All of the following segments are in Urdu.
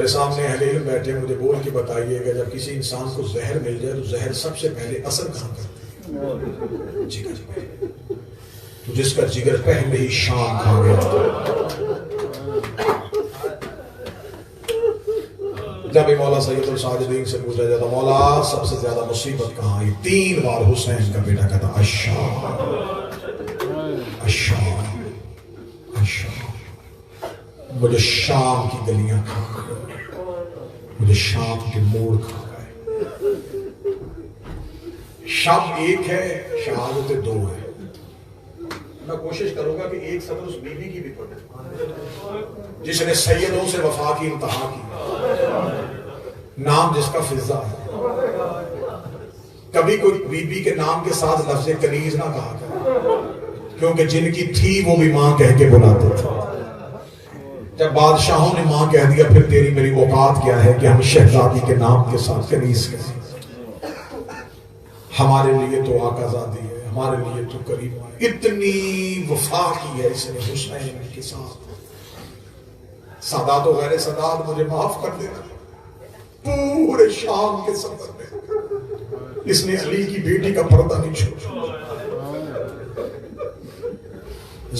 میرے سامنے اہل علم بیٹھے، مجھے بول کے بتائیے کہ جب کسی انسان کو زہر مل جائے تو زہر سب سے پہلے اثر کہاں کرتا ہے؟ جگر پہ۔ تو جس کا جگر پہلے ہی شام کھا گیا، جب مولا سید الساجدین سے پوچھا جاتا مولا سب سے زیادہ مصیبت کہاں آئی، 3 بار حسین کا بیٹا کہتا الشام الشام الشام، مجھے شام کی گلیاں کھا گئے، مجھے شام کے موڑ کھا گئے۔ شام ایک ہے، شہادتیں 2 ہیں۔ میں کوشش کروں گا کہ ایک سطر اس بیوی کی بھی پڑھیں جس نے سیدوں سے وفا کی انتہا کی، نام جس کا فضہ ہے۔ کبھی کوئی بیوی کے نام کے ساتھ لفظ کنیز نہ کہا کرے، کیونکہ جن کی تھی وہ بھی ماں کہہ کے بلاتے تھے۔ جب بادشاہوں نے ماں کہہ دیا پھر تیری میری اوقات کیا ہے کہ ہم شہزادی کے نام کے ساتھ کنیز کہیں۔ ہمارے لیے تو آقا زادی ہے، ہمارے لیے تو کریم ہے۔ اتنی وفا کی ہے اس نے حسین کے ساتھ۔ سادات و غیر سادات مجھے معاف کر دینا، پورے شام کے سفر میں اس نے علی کی بیٹی کا پردہ نہیں چھوڑا۔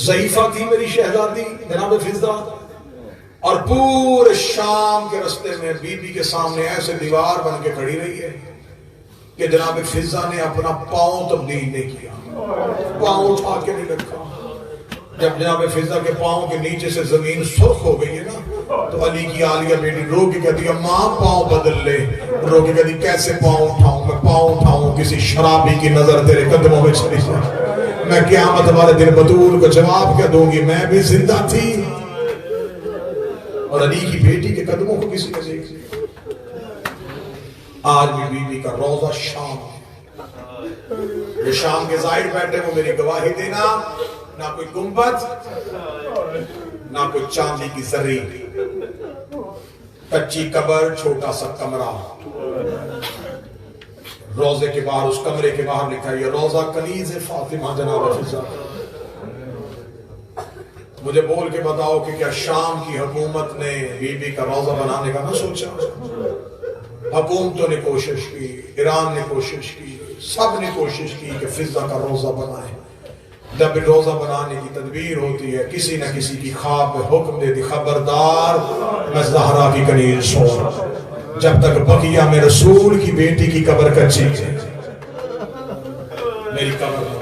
ضعیفہ تھی میری شہزادی جناب فضہ، اور پورے شام کے رستے میں بی بی کے سامنے ایسے دیوار بن کے کھڑی رہی ہے کہ جناب فضہ نے اپنا پاؤں تبدیل نہیں کیا، پاؤں اٹھا کے نہیں رکھا۔ جب جناب فضہ کے پاؤں کے نیچے سے زمین سرخ ہو گئی ہے نا، تو علی کی عالیہ بیٹی رو کے کہتی ہے ماں پاؤں بدل لے۔ رو کے کہتی کیسے پاؤں اٹھاؤں، میں پاؤں اٹھاؤں کسی شرابی کی نظر تیرے قدموں میں چلی جائے، میں قیامت والے دن بطول کو جواب کیا دوں گی میں بھی زندہ تھی اور علی کی بیٹی کے قدموں کو کسی نے دیکھ لیا۔ آج بھی بی بی کا روضہ شام ہے، جو شام کے ظاہر بیٹھے وہ میری گواہی دینا، نہ کوئی گنبد نہ کوئی چاندی کی زری، کچی قبر، چھوٹا سا کمرہ، روضے کے باہر اس کمرے کے باہر لکھا یہ روضہ کنیز فاطمہ جناب فضہ۔ مجھے بول کے بتاؤ کہ کیا شام کی حکومت نے بی بی کا روضہ بنانے کا نہ سوچا؟ حکومتوں نے کوشش کی، ایران نے کوشش کی، سب نے کوشش کی کہ فضہ کا روضہ بنائے۔ جب روضہ بنانے کی تدبیر ہوتی ہے کسی نہ کسی کی خواب میں حکم دیتی خبردار میں زہرا کی کنیز سوڑ، جب تک بقیہ میں رسول کی بیٹی کی قبر کچی ہے میری قبر۔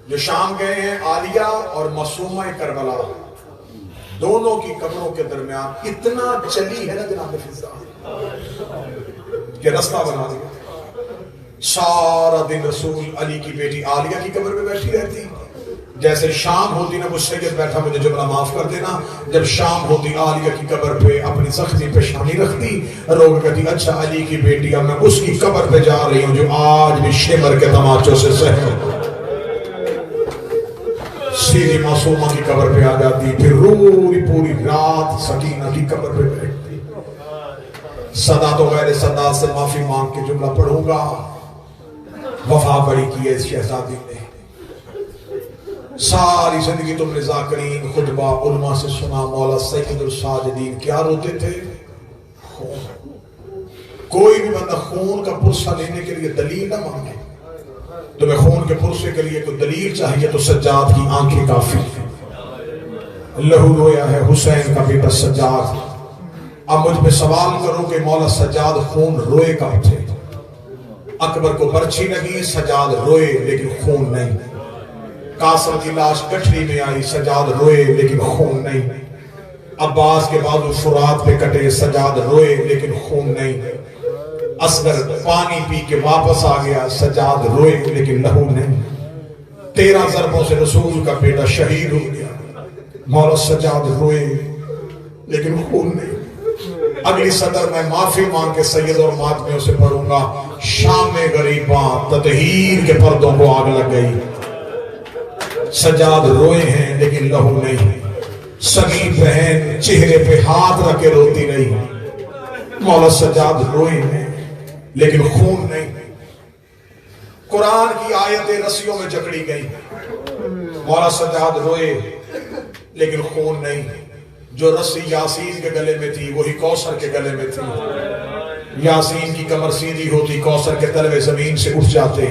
جو شام گئے ہیں عالیہ اور معصومہ کربلا، دونوں کی قبروں کے درمیان اتنا چلی ہے نا جناب فضہ کہ رستہ بنا دیا۔ سارا دن رسول علی کی بیٹی عالیہ کی قبر میں بیٹھی رہتی، جیسے شام ہوتی نا وہ سید بیٹھا مجھے جملہ معاف کر دینا، جب شام ہوتی عالیہ کی قبر پہ اپنی زخمی پیشانی رکھتی، روگ کہتی اچھا علی کی بیٹی اب میں اس کی قبر پہ جا رہی ہوں جو آج بھی شمر کے تماچوں سے سہم۔ سیدھی معصومہ کی قبر پہ آ جاتی، پھر پوری رات سکینہ کی قبر پہ بیٹھتی۔ صدات و غیر صدات سے معافی مانگ کے جملہ پڑھوں گا، وفا بڑی کی ہے اس شہزادی نے۔ ساری زندگی تم نے ذاکرین خطبہ علماء سے سنا، مولا سید الساجدین کیا روتے تھے؟ خون۔ کوئی بھی بندہ خون کا پرسہ لینے کے لیے دلیل نہ مانگے، تمہیں خون کے پرسے کے لیے کوئی دلیل چاہیے تو سجاد کی آنکھیں کافی ہیں۔ لہو رویا ہے حسین کا بیٹا سجاد۔ اب مجھ پہ سوال کرو کہ مولا سجاد خون روئے کب تھے؟ اکبر کو برچھی لگی، سجاد روئے لیکن خون نہیں۔ قاسم کی لاش گٹھری میں آئی، سجاد روئے لیکن خون نہیں۔ عباس کے بازو فرات پہ کٹے، سجاد روئے لیکن خون نہیں۔ اصغر پانی پی کے واپس آ گیا، سجاد روئے لیکن لہو نہیں۔ 13 ضربوں سے رسول کا بیٹا شہید ہو گیا، مولا سجاد روئے لیکن خون نہیں۔ اگلی صدر میں معافی مانگ کے سید اور ماتمیوں سے پڑھوں گا، شام میں غریباں تطہیر کے پردوں کو آگ لگ گئی، سجاد روئے ہیں لیکن لہو نہیں۔ سگی بہن چہرے پہ ہاتھ رکھ کے روتی رہی، مولا سجاد روئے ہیں لیکن خون نہیں۔ قرآن کی آیتیں رسیوں میں جکڑی گئی، مولا سجاد روئے لیکن خون نہیں. جو رسی یاسین کے گلے میں تھی وہی کوثر کے گلے میں تھی. یاسین کی کمر سیدھی ہوتی، کوثر کے تلوے زمین سے اٹھ جاتے.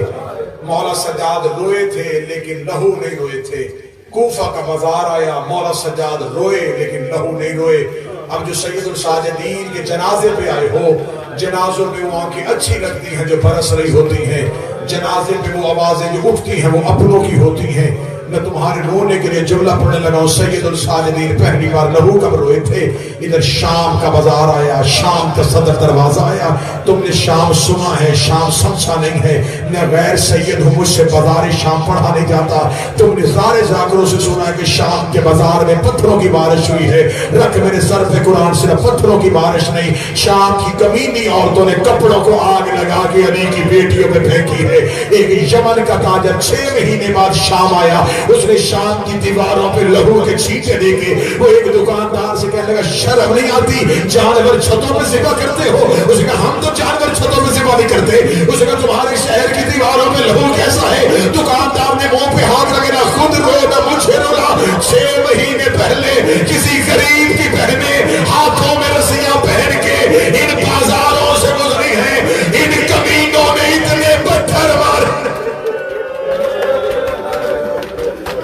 مولا سجاد روئے تھے لیکن لہو نہیں روئے تھے. کوفہ کا بازار آیا، مولا سجاد روئے لیکن لہو نہیں روئے. اب جو سید الساجدین کے جنازے پہ آئے ہو، جنازوں میں وہ آنکھیں اچھی لگتی ہیں جو برس رہی ہوتی ہیں، جنازے پہ وہ آوازیں جو اٹھتی ہیں وہ اپنوں کی ہوتی ہیں. میں تمہارے رونے کے لیے جملہ پڑھنے لگا ہوں. سید الساجدین پہلی بار لہو کب روئے تھے؟ ادھر شام کا بازار آیا، شام کا صدر دروازہ آیا. تم نے شام سنا ہے، شام سمجھا نہیں ہے. میں غیر سید ہوں، مجھ سے بازار شام پڑھا نہیں جاتا. تم نے زارے ذاکروں سے سنا ہے کہ شام کے بازار میں پتھروں کی بارش ہوئی ہے. رکھ میرے سر پہ قرآن، صرف پتھروں کی بارش نہیں، شام کی کمینی عورتوں نے کپڑوں کو آگ لگا کے علی کی بیٹیوں میں پھینکی ہے. ایک یمن کا تاجر 6 مہینے بعد شام آیا، اس نے شام کی دیواروں پہ لہو کے چھینٹے دے کے وہ ایک دکاندار سے کہنے لگا شرم نہیں آتی جانور چھتوں پہ ذبح کرتے ہو؟ اس نے کہا ہم تو جانور چھتوں پہ ذبح نہیں کرتے. اس نے کہا تمہارے شہر کی دیواروں پہ لہو کیسا ہے؟ دکاندار نے منہ پہ ہاتھ لگے، نہ خود رو نہ مجھے رولا. 6 مہینے پہلے کسی غریب کی بہنیں ہاتھوں میں رسیاں پہن کے ان بازاروں سے گزری ہیں. ان کمینوں نے اتنے پتھر مارے.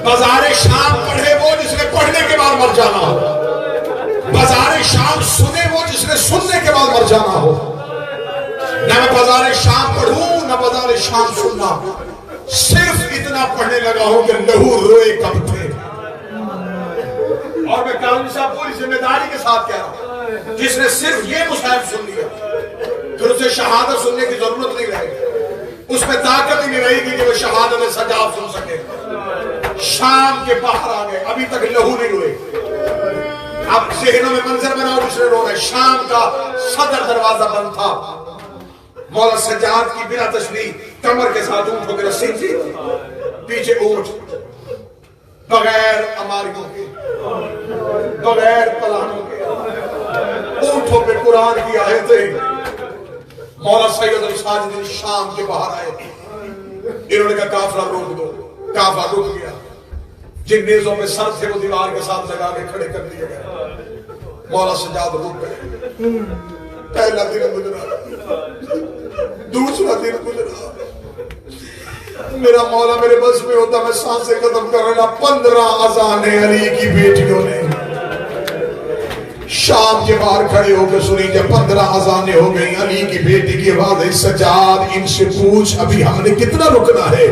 بازار شام پڑھے وہ جس نے پڑھنے کے بعد مر جانا ہو، بازار شام سنے وہ جس نے سننے کے بعد مر جانا ہو. نہ میں بازار شام پڑھوں نہ بازار شام سننا، صرف اتنا پڑھنے لگا ہوں کہ لہو روئے کب تھے. اور میں کاظمی صاحب پوری ذمہ داری کے ساتھ کہہ رہا ہوں، جس نے صرف یہ مصحف سن لیا پھر اسے شہادت سننے کی ضرورت نہیں رہے گی. اس میں طاقت ہی نہیں رہے گی کہ وہ شہادت سجاد سن سکے. شام کے باہر آ گئے، ابھی تک لہو نہیں روئے. اب ذہنوں میں منظر بناؤ دوسرے رو رہے. شام کا صدر دروازہ بند تھا. مولا سجاد کی بلا تشریح کمر کے ساتھ اونٹ ہو کے رسی تھی، پیچھے اونٹ، بغیر اماریوں کے، بغیر پلانوں کے، اونٹوں پہ قرآن کی آیتیں. مولا سید الساجدین شام کے باہر آئے. انہوں نے کہا کافرہ روک دو. کعبہ رک گیا. جن نیزوں پہ سر تھے وہ دیوار کے ساتھ لگا کے کھڑے کر دیے گئے. مولا سجاد رک گئے. پہلا دن گزرا، دوسرا دن گزرا. میرا مولا میرے بس میں ہوتا میں سانسیں ختم کر رہا. 15 اذانیں علی کی بیٹیوں نے شام کے باہر کھڑے ہو کے سنی. جب 15 اذانیں ہو گئی علی کی بیٹی کی آواز ہے سجاد ان سے پوچھ ابھی ہم نے کتنا رکنا ہے.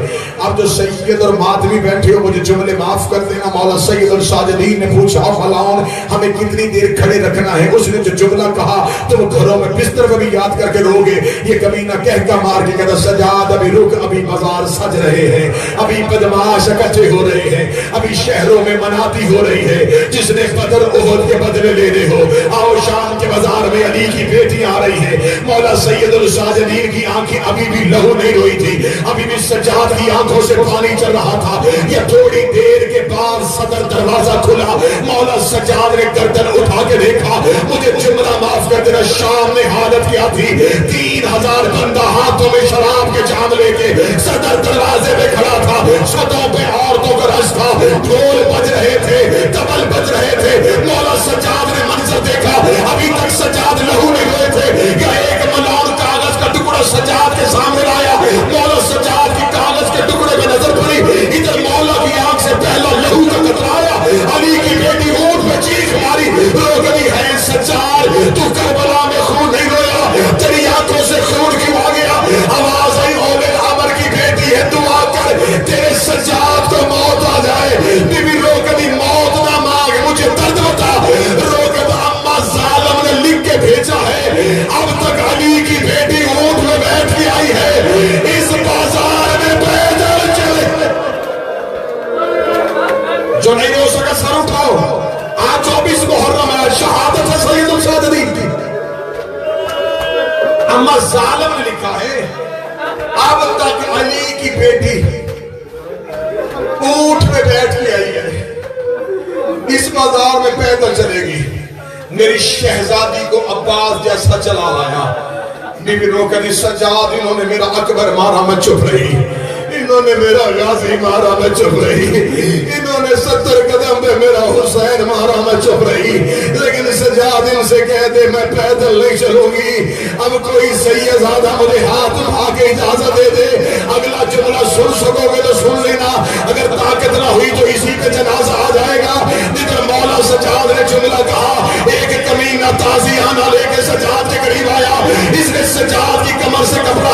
اب جو سید اور ماتمی بیٹھے ہو مجھے جملے معاف کر دینا. مولا سید الساجدین نے پوچھا فلاؤن ہمیں کتنی دیر کھڑے رکھنا ہے؟ اس نے جو جملہ کہا تم گھروں میں بستر میں بھی یاد کر کے روگے. یہ کمینہ کہہ کا مار کے کہتا سجاد ابھی رک، ابھی بازار سج رہے ہیں، ابھی بدماش اکٹھے ہو رہے ہیں، ابھی شہروں میں مناتی ہو رہی ہے. جس نے بدر احد کے بدلے لینے ہو آؤ شام کے بازار میں علی کی بیٹی آ رہی ہے. مولا سید الساجدین کی آنکھیں ابھی بھی لہو نہیں روئی تھی، ابھی بھی سجاد کی آنکھوں سے پانی چل رہا تھا. یہ تھوڑی دیر کے بعد صدر دروازہ کھلا. مولا سجاد نے گردن اٹھا کے دیکھا. مجھے جملہ معاف کر دینا، شام میں حالت کیا تھی؟ 3000 بندہ ہاتھوں میں شراب کے جام لے کے صدر دروازے پہ کھڑا تھا. چھتوں پہ عورتوں کا رش تھا، ڈھول بج رہے تھے، طبل بج رہے تھے. مولا سجاد نے منظر دیکھا، ابھی تک سجاد لہو نہیں ہوئے تھے. یا ایک ملعون کاغذ کا ٹکڑا سجاد کے سامنے لایا. مولا سجاد کی کاغذ کے ٹکڑے میں نظر پڑی. ادھر مولا کی آنکھ سے پہلا لہو کا قطرہ آیا. علی کی بیٹی اونٹ پہ چیخ ماری، رو گئی ہے سجاد تو کربلا میں خون نہیں رویا، تیری آنکھوں سے خون کیوں آ گیا؟ آواز آئی اولد عمر کی بیٹی ہے، دعا کر تیرے سجاد کو موت آ جائے. بی بی رو گئی موت نہ مانگ، مجھے درد بتا. رو گئی اما ظالم نے لکھ کے بھیجا ہے، اب تک علی کی بیٹی اونٹ میں بیٹھ کے آئی ہے، اس بازار میں پیدل چلے. جو نہیں ہو سکا سر اٹھاؤ. آج 24 محرم ہے، شہادت ہے سید الساجدین کی. اما ظالم نے لکھا ہے اب تک علی کی بیٹی اونٹ میں بیٹھ کے آئی ہے، اس بازار میں پیدل چلے گی. میری شہزادی کو عباس جیسا چلا لایا. بی بی رو کہتی سجاد انہوں نے میرا اکبر مارا میں چپ رہی، انہوں نے میرا غازی مارا میں چپ رہی، انہوں نے 70 قدم پہ میرا حسین مارا میں چپ رہی، لیکن سجاد ان سے کہہ دے میں پیدل نہیں چلوں گی۔ اب کوئی سیدزادہ مجھے ہاتھ اٹھا کے اجازت دے دے، اگلا جملہ سن سکو گے تو سن لینا، اگر طاقت نہ ہوئی تو اسی پہ جنازہ آ جائے گا۔ جدھر مولا سجاد نے جملہ کہا، ایک کمینہ تازیانہ لے کے سجاد کے قریب آیا، اس نے سجاد کی کمر سے کپڑا